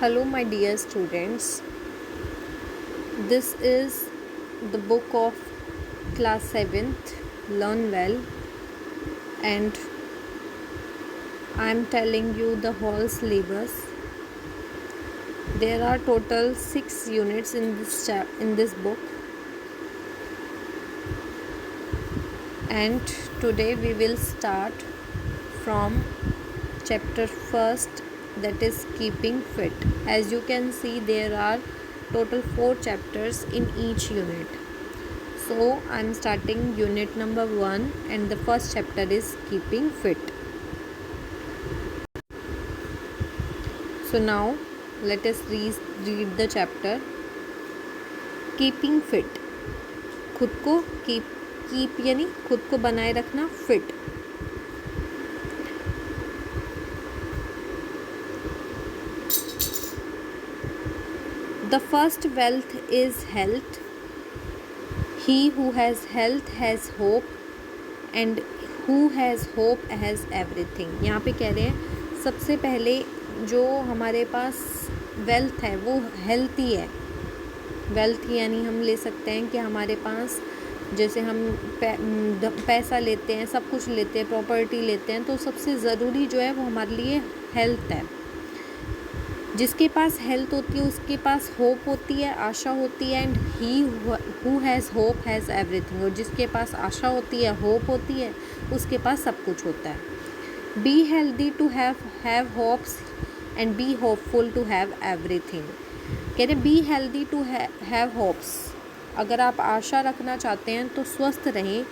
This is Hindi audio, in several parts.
Hello, my dear students. This is the book of class 7th, Learn Well, and I am telling you the whole syllabus. There are total 6 units in this book, and today we will start from chapter first, that is keeping fit. As you can see, there are total 4 chapters in each unit. So I am starting unit number 1 and the first chapter is keeping fit. So now let us read the chapter. Keeping fit. खुद को keep यानी खुद को बनाए रखना, fit. The first wealth is health. He who has health has hope, and who has hope has everything. यहाँ पे कह रहे हैं सबसे पहले जो हमारे पास वेल्थ है वो हेल्थ ही है. वेल्थ यानी हम ले सकते हैं कि हमारे पास जैसे हम पैसा लेते हैं, सब कुछ लेते हैं, प्रॉपर्टी लेते हैं, तो सबसे ज़रूरी जो है वो हमारे लिए हेल्थ है. जिसके पास हेल्थ होती है उसके पास होप होती है, आशा होती है. And he who has hope has everything. और जिसके पास आशा होती है, होप होती है, उसके पास सब कुछ होता है. Be healthy to have hopes and be hopeful to have everything. कह रहे be healthy to have hopes. अगर आप आशा रखना चाहते हैं तो स्वस्थ रहें.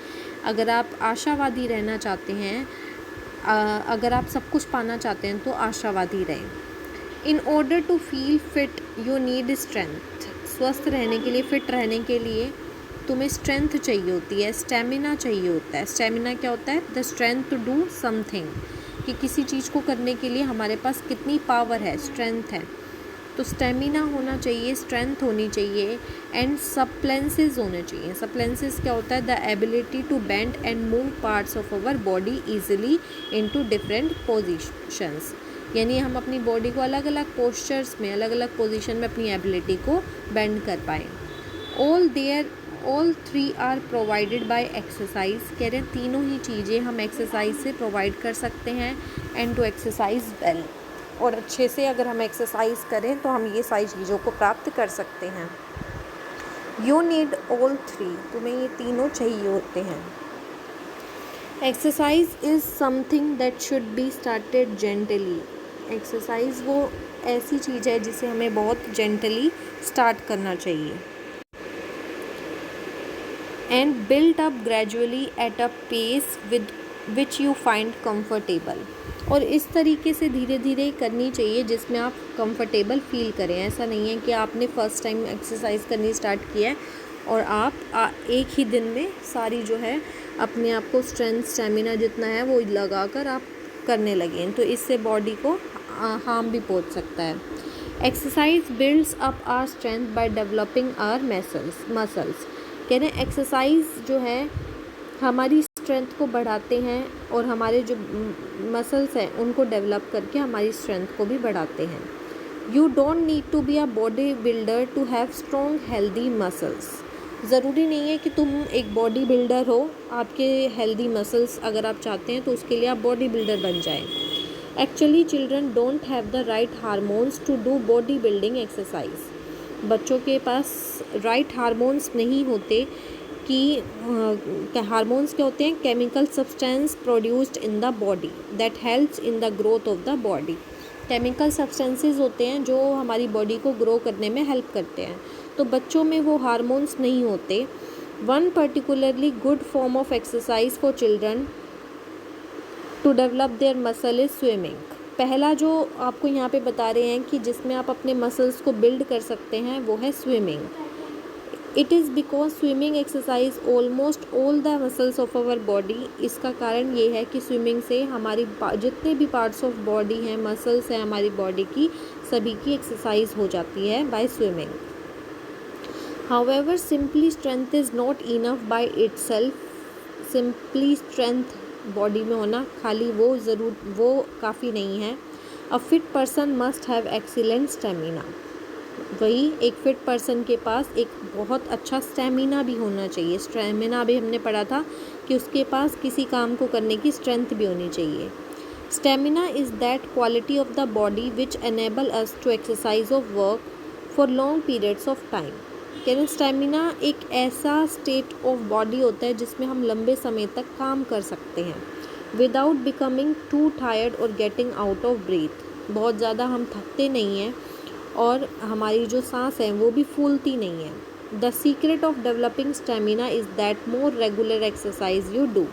अगर आप आशावादी रहना चाहते हैं, अगर आप सब कुछ पाना चाहते हैं तो आशावादी रहें. In order to feel fit you need strength. स्वस्थ रहने के लिए, फिट रहने के लिए तुम्हें स्ट्रेंथ चाहिए होती है, स्टेमिना चाहिए होता है. स्टेमिना क्या होता है? The strength to do something. कि किसी चीज़ को करने के लिए हमारे पास कितनी पावर है, स्ट्रेंथ है. तो स्टेमिना होना चाहिए, स्ट्रेंथ होनी चाहिए, एंड सप्लेंसेस होने चाहिए. सप्लेंसेस क्या होता है? The ability to bend and move parts of our body easily into different positions. यानी हम अपनी बॉडी को अलग अलग पोस्चर्स में, अलग अलग पोजीशन में अपनी एबिलिटी को बेंड कर पाएँ. All 3 are provided by exercise. कह रहे हैं तीनों ही चीज़ें हम एक्सरसाइज से प्रोवाइड कर सकते हैं. एंड टू एक्सरसाइज वेल, और अच्छे से अगर हम एक्सरसाइज करें तो हम ये सारी चीज़ों को प्राप्त कर सकते हैं. You need all 3. तुम्हें ये तीनों चाहिए होते हैं. Exercise is something that should be started gently. Exercise वो ऐसी चीज़ है जिसे हमें बहुत जेंटली स्टार्ट करना चाहिए. And build up gradually at a pace with which you find comfortable. और इस तरीके से धीरे धीरे करनी चाहिए जिसमें आप कंफर्टेबल फील करें. ऐसा नहीं है कि आपने फ़र्स्ट टाइम एक्सरसाइज करनी स्टार्ट किया है और आप एक ही दिन में सारी जो है अपने आप को स्ट्रेंथ, स्टेमिना जितना है वो लगाकर आप करने लगे, तो इससे बॉडी को हार्म भी पहुंच सकता है. Exercise builds up our strength by developing our muscles. कह रहे हैं एक्सरसाइज जो है हमारी स्ट्रेंथ को बढ़ाते हैं और हमारे जो मसल्स हैं उनको डेवलप करके हमारी स्ट्रेंथ को भी बढ़ाते हैं. You don't need to be a body builder to have strong healthy muscles. ज़रूरी नहीं है कि तुम एक बॉडी बिल्डर हो. आपके हेल्दी मसल्स अगर आप चाहते हैं तो उसके लिए आप बॉडी बिल्डर बन जाएं. Actually children don't have the right hormones to do body building exercise. बच्चों के पास राइट हार्मोन्स नहीं होते. कि हार्मोन्स क्या होते हैं? Chemical substance produced in the body that helps in the growth of the body. Chemical substances होते हैं जो हमारी बॉडी को ग्रो करने में हेल्प करते हैं. तो बच्चों में वो हार्मोन्स नहीं होते. One particularly good form of exercise for children to develop their muscle is swimming. पहला जो आपको यहाँ पे बता रहे हैं कि जिसमें आप अपने मसल्स को बिल्ड कर सकते हैं वो है swimming. It is because swimming exercise almost all the muscles of our body. इसका कारण ये है कि स्विमिंग से हमारी जितने भी पार्ट्स ऑफ बॉडी हैं, मसल्स हैं हमारी बॉडी की, सभी की एक्सरसाइज हो जाती है by swimming. However simply strength is not enough by itself. Simply strength body में होना खाली वो काफ़ी नहीं है. A fit person must have excellent stamina. वही एक फिट पर्सन के पास एक बहुत अच्छा स्टेमिना भी होना चाहिए। स्टेमिना भी हमने पढ़ा था कि उसके पास किसी काम को करने की स्ट्रेंथ भी होनी चाहिए। Stamina is that quality of the body which enable us to exercise of work for long periods of time. कहते स्टेमिना एक ऐसा स्टेट ऑफ बॉडी होता है जिसमें हम लंबे समय तक काम कर सकते हैं विदाउट बिकमिंग टू टायर्ड और गेटिंग आउट ऑफ ब्रीथ। बहुत ज़्यादा हम थकते नहीं हैं और हमारी जो सांस है वो भी फूलती नहीं है। The secret of developing stamina is that more regular exercise you do.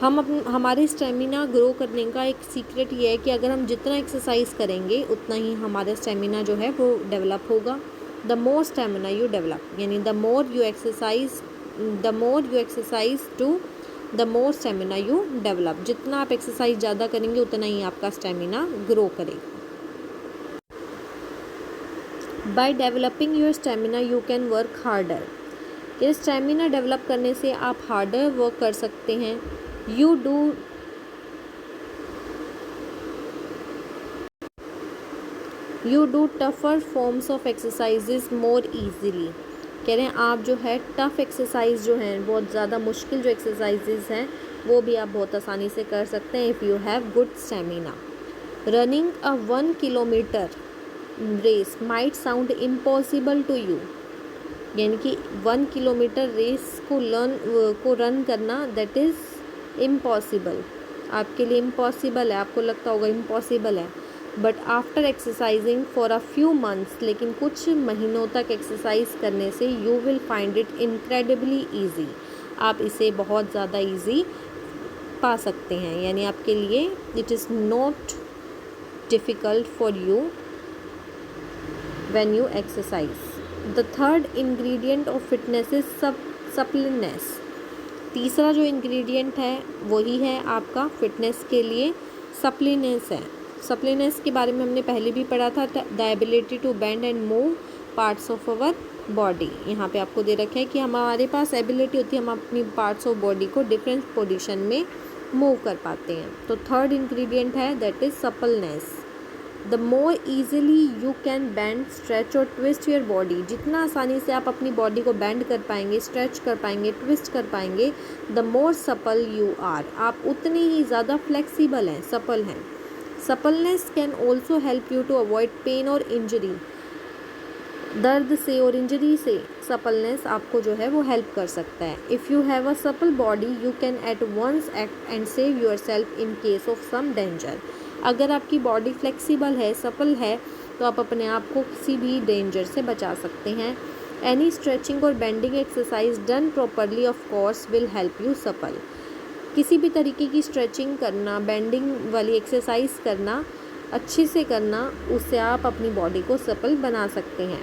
हमारे स्टेमिना ग्रो करने का एक सीक्रेट ये है कि अगर हम जितना एक्सरसाइज करेंगे उतना ही हमारा स्टेमिना जो है वो डेवलप होगा। The more stamina you develop, यानी the more you exercise to the more stamina you develop. जितना आप एक्सरसाइज ज़्यादा करेंगे उतना ही आपका स्टेमिना ग्रो करेगा। By developing your stamina you can work harder. ये स्टेमिना डेवलप करने से आप हार्डर वर्क कर सकते हैं। You do tougher forms of exercises more easily. कह रहे हैं आप जो है टफ एक्सरसाइज जो हैं, बहुत ज़्यादा मुश्किल जो एक्सरसाइजेज हैं वो भी आप बहुत आसानी से कर सकते हैं if you have good stamina. Running a 1 kilometre race might sound impossible to you, यानी कि 1 किलोमीटर रेस को रन करना दैट इज़ इम्पॉसिबल, आपके लिए इम्पॉसिबल है, आपको लगता होगा इम्पॉसिबल है। But after exercising for a few months, लेकिन कुछ महीनों तक एक्सरसाइज करने से you will find it incredibly easy, आप इसे बहुत ज़्यादा ईजी पा सकते हैं, यानी आपके लिए it is not difficult for you when you exercise. The third ingredient of fitness is suppleness. तीसरा जो इंग्रेडिएंट है वही है आपका फिटनेस के लिए सप्लीनेस है। सप्लीनेस के बारे में हमने पहले भी पढ़ा था, the ability to bend and move parts of our body. यहाँ पे आपको दे रखा है कि हमारे पास एबिलिटी होती है हम अपनी पार्ट्स ऑफ बॉडी को डिफरेंट पोजीशन में मूव कर पाते हैं। तो थर्ड इंग्रेडिएंट है that is suppleness. The more easily you can bend stretch और ट्विस्ट योर बॉडी, जितना आसानी से आप अपनी बॉडी को बैंड कर पाएंगे, स्ट्रेच कर पाएंगे, ट्विस्ट कर पाएंगे, the more supple you are, आप उतने ही ज़्यादा फ्लेक्सिबल हैं, सपल हैं। Suppleness can also help you to avoid pain और इंजरी। दर्द से और इंजरी से सपलनेस आपको जो है वो हेल्प कर सकता है। If you have a supple body you can at once act and save your self in case of some danger. अगर आपकी बॉडी फ्लेक्सिबल है, सपल है, तो आप अपने आप को किसी भी डेंजर से बचा सकते हैं। एनी स्ट्रेचिंग और bending exercise done properly of course will help you supple. किसी भी तरीके की स्ट्रेचिंग करना, बेंडिंग वाली एक्सरसाइज करना, अच्छे से करना, उससे आप अपनी बॉडी को सपल बना सकते हैं।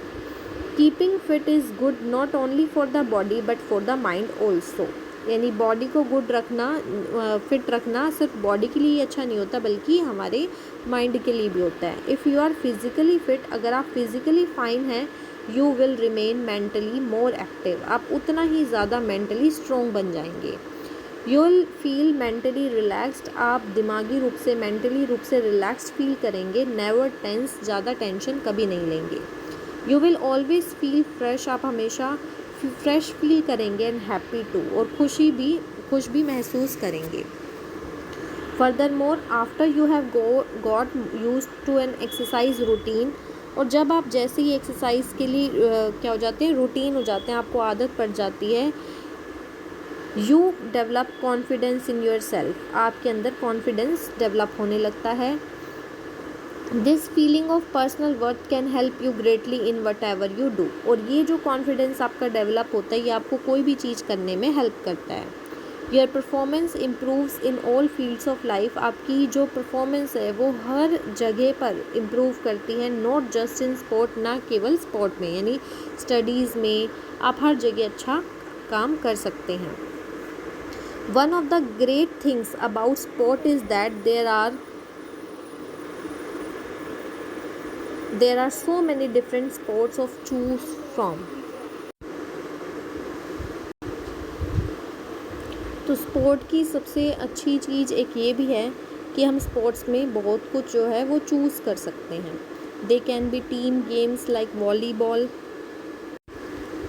Keeping fit is good not only for the body but for the mind also, यानी बॉडी को गुड रखना, फिट रखना सिर्फ बॉडी के लिए ही अच्छा नहीं होता बल्कि हमारे माइंड के लिए भी होता है। If you are physically fit, अगर आप फिज़िकली फाइन हैं, you will remain mentally more active, आप उतना ही ज़्यादा मेंटली स्ट्रॉन्ग बन जाएंगे। You will feel mentally relaxed, आप दिमागी रूप से, मेंटली रूप से रिलैक्स्ड फील करेंगे। नेवर टेंस, ज़्यादा टेंशन कभी नहीं लेंगे। You will always feel fresh, आप हमेशा फ्रेश फील करेंगे। एंड हैप्पी टू, और खुश भी महसूस करेंगे। Further more after you have got use to an exercise routine, और जब आप जैसे ही एक्सरसाइज के लिए क्या हो जाते हैं, रूटीन हो जाते हैं, आपको आदत पड़ जाती है, you develop confidence in your self, आपके अंदर कॉन्फिडेंस डेवलप होने लगता है। This feeling of personal worth can help you greatly in what ever you do, और ये जो कॉन्फिडेंस आपका डेवलप होता है ये आपको कोई भी चीज़ करने में हेल्प करता है। Your performance improves in all fields of life, आपकी जो परफॉर्मेंस है वो हर जगह पर इम्प्रूव करती है, नॉट जस्ट इन स्पोर्ट, ना केवल स्पोर्ट में, यानी स्टडीज़ में आप हर जगह अच्छा काम कर सकते हैं। One of the great things about sport is that there are so many different sports of choose from। तो स्पोर्ट की सबसे अच्छी चीज़ एक ये भी है कि हम स्पोर्ट्स में बहुत कुछ जो है वो चूज़ कर सकते हैं। They can be team games like volleyball,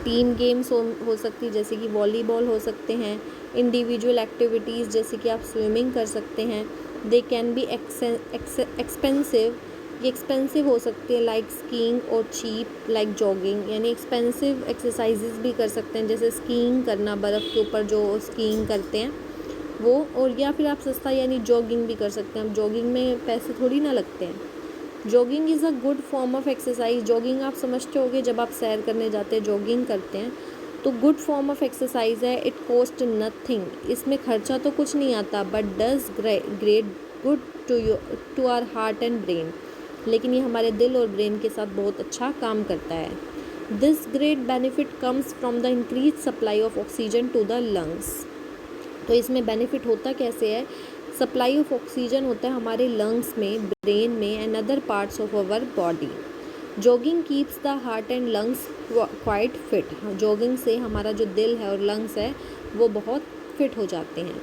team games हो सकती है जैसे कि वॉलीबॉल हो सकते हैं। इंडिविजुअल एक्टिविटीज़ जैसे कि आप स्विमिंग कर सकते हैं। दे कैन बी एक्सपेंसिव, ये एक्सपेंसिव हो सकते हैं लाइक स्कीइंग और चीप लाइक जॉगिंग, यानी एक्सपेंसिव एक्सरसाइजेज भी कर सकते हैं जैसे स्कीइंग करना, बर्फ़ के ऊपर जो स्कीइंग करते हैं वो, और या फिर आप सस्ता यानी जॉगिंग भी कर सकते हैं। अब जॉगिंग में पैसे थोड़ी ना लगते हैं। Jogging is a good form of exercise, jogging आप समझते होगे जब आप सैर करने जाते हैं जॉगिंग करते हैं तो गुड फॉर्म ऑफ एक्सरसाइज है। इट कॉस्ट नथिंग, इसमें खर्चा तो कुछ नहीं आता, but does great good to our heart and brain, लेकिन ये हमारे दिल और ब्रेन के साथ बहुत अच्छा काम करता है। This great benefit comes from the increase supply of oxygen to the lungs. तो इसमें बेनिफिट होता कैसे है, सप्लाई ऑफ ऑक्सीजन होता है हमारे लंग्स में, ब्रेन में and other parts of our body. Jogging keeps the heart and lungs quite fit, jogging से हमारा जो दिल है और लंग्स है वो बहुत फिट हो जाते हैं।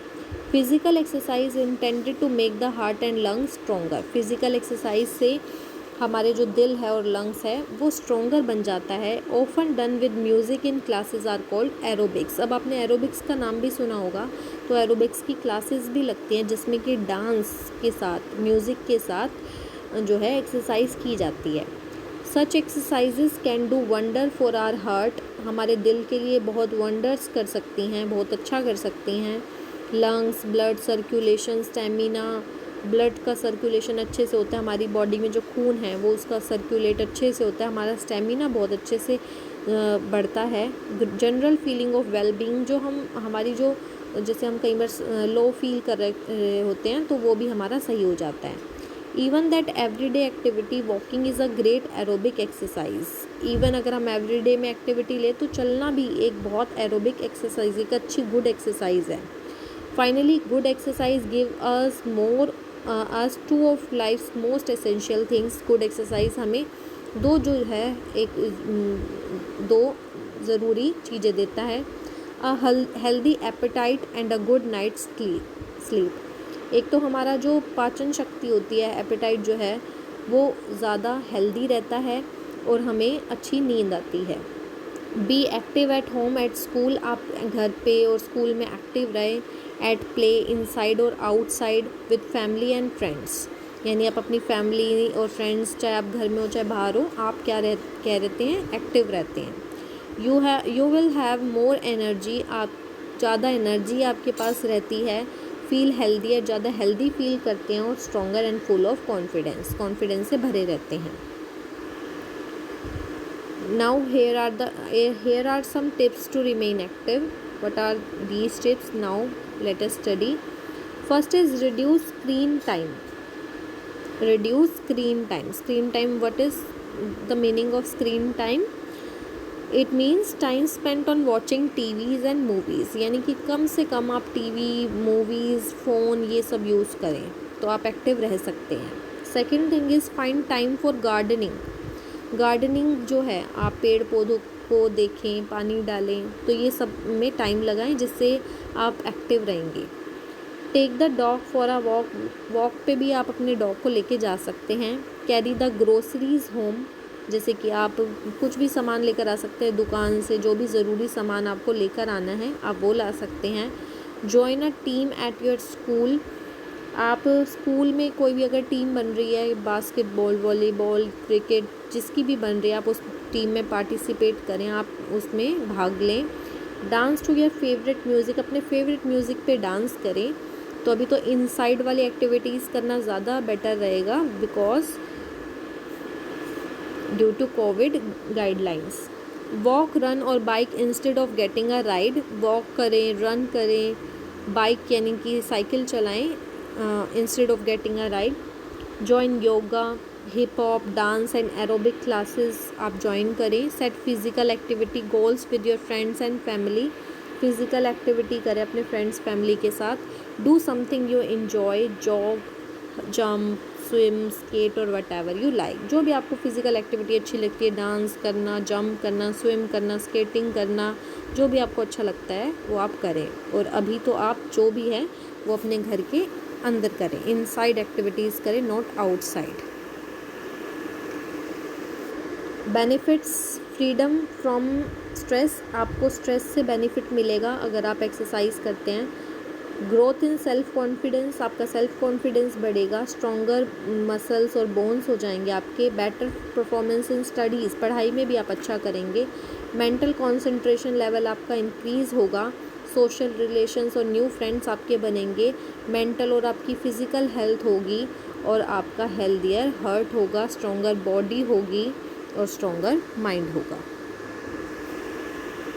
Physical exercise intended to make the heart and lungs stronger, physical exercise से हमारे जो दिल है और लंग्स है वो स्ट्रोंगर बन जाता है। Often done with music in classes are called aerobics, अब आपने एरोबिक्स का नाम भी सुना होगा, तो एरोबिक्स की क्लासेस भी लगती हैं जिसमें कि डांस के साथ, म्यूज़िक के साथ जो है एक्सरसाइज की जाती है। Such exercises can do wonder for our heart, हमारे दिल के लिए बहुत वंडर्स कर सकती हैं, बहुत अच्छा कर सकती हैं। Lungs, blood circulation, stamina, blood का सर्कुलेशन अच्छे से होता है, हमारी बॉडी में जो खून है वो उसका सर्कुलेट अच्छे से होता है, हमारा स्टेमिना बहुत अच्छे से बढ़ता है। जनरल फीलिंग ऑफ वेलबींग, जो हमारी जो जैसे हम कई बार लो फील कर रहे होते हैं तो वो भी हमारा सही हो जाता है। Even that everyday activity walking is a great aerobic exercise, even अगर हम एवरीडे में एक्टिविटी ले तो चलना भी एक बहुत एरोबिक एक्सरसाइज, एक अच्छी गुड एक्सरसाइज है। Finally good exercise give us more as two of life's most essential things, good exercise हमें जो है दो ज़रूरी चीज़ें देता है, a healthy appetite and a good night sleep. एक तो हमारा जो पाचन शक्ति होती है, एपेटाइट जो है वो ज़्यादा हेल्दी रहता है और हमें अच्छी नींद आती है। Be active at home at school, आप घर पे और स्कूल में एक्टिव रहें। एट प्ले, इनसाइड और outside, with family and friends, यानी आप अपनी फैमिली और फ्रेंड्स, चाहे आप घर में हो चाहे बाहर हो, आप क्या कह रहते हैं, एक्टिव रहते हैं। You will have more energy, आप ज़्यादा एनर्जी आपके पास रहती है। फील हेल्दी है, ज़्यादा हेल्दी फील करते हैं और stronger and full of confidence से भरे रहते हैं। Now here are some tips to remain active. What are these tips? Now let us study. First is reduce screen time. Reduce screen time. Screen time, what is the meaning of screen time? It means time spent on watching TVs and movies. यानी कि कम से कम आप टीवी, मूवीज़, फ़ोन ये सब यूज़ करें तो आप एक्टिव रह सकते हैं। Second thing is find time for gardening. Gardening जो है, आप पेड़ पौधों को देखें, पानी डालें, तो ये सब में टाइम लगाएं जिससे आप एक्टिव रहेंगे। Take the dog for a walk, walk पे भी आप अपने डॉग को लेके जा सकते हैं। कैरी द ग्रोसरीज होम, जैसे कि आप कुछ भी सामान लेकर आ सकते हैं दुकान से, जो भी ज़रूरी सामान आपको लेकर आना है आप वो ला सकते हैं। Join a team at your school, आप स्कूल में कोई भी अगर टीम बन रही है, बास्केटबॉल, वॉलीबॉल, क्रिकेट, जिसकी भी बन रही है, आप उस टीम में पार्टिसिपेट करें, आप उसमें भाग लें। Dance to your favourite music, अपने फेवरेट म्यूज़िक पे डांस करें। तो अभी तो इनसाइड वाली एक्टिविटीज़ करना ज़्यादा बेटर रहेगा because due to covid guidelines. Walk, run और bike instead of getting a ride, walk करें, रन करें, बाइक यानी कि साइकिल चलाएं इंस्टेड ऑफ गेटिंग अ राइड। Join yoga, hip hop, dance and aerobic classes आप ज्वाइन करें। Set physical activity goals with your friends and family, physical activity करें अपने फ्रेंड्स फैमिली के साथ। Do something you enjoy, jog, jump, swim, skate और वट एवर यू लाइक, जो भी आपको फिज़िकल एक्टिविटी अच्छी लगती है, डांस करना, जंप करना, स्विम करना, स्केटिंग करना, जो भी आपको अच्छा लगता है वो आप करें। और अभी तो आप जो भी है वो अपने घर के अंदर करें, इनसाइड एक्टिविटीज़ करें, not outside. Benefits, freedom from stress, आपको स्ट्रेस से बेनिफिट मिलेगा अगर आप एक्सरसाइज करते हैं। ग्रोथ इन सेल्फ कॉन्फिडेंस, आपका सेल्फ कॉन्फिडेंस बढ़ेगा। स्ट्रॉन्गर मसल्स और बोन्स हो जाएंगे आपके। बेटर परफॉर्मेंस इन स्टडीज़, पढ़ाई में भी आप अच्छा करेंगे। मेंटल कंसंट्रेशन लेवल आपका इंक्रीज़ होगा। सोशल रिलेशंस और न्यू फ्रेंड्स आपके बनेंगे। मेंटल और आपकी फ़िज़िकल हेल्थ होगी और आपका हेल्दियर हार्ट होगा, स्ट्रॉन्गर बॉडी होगी और स्ट्रॉन्गर माइंड होगा।